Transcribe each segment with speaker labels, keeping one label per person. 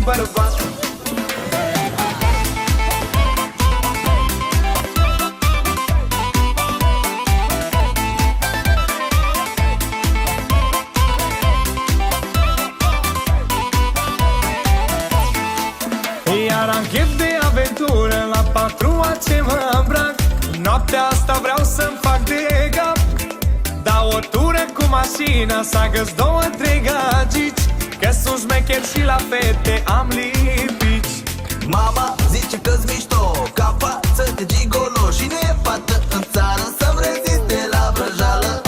Speaker 1: bărbat. Iar am chef de aventură, la patrua ce mă îmbrac. Noaptea asta vreau să-mi fac de gap. Dau o tură cu mașina, să agăs 2-3 gagici, că sunt șmecher și la fete am lipici.
Speaker 2: Mama zice că-s mișto, ca față de gigolo, și nu e fată în țară să-mi reziste la vrăjală.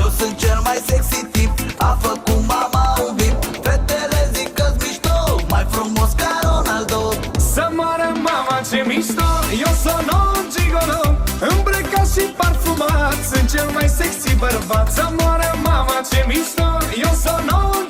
Speaker 2: Eu sunt cel mai sexy tip, a făcut mama un vip. Fetele zic că-s mișto, mai frumos ca Ronaldo.
Speaker 1: Să moară mama ce mișto, eu sunt un gigolo, îmbrăcat și parfumat, sunt cel mai sexy bărbat. Să moară mama ce mișto, eu sunt un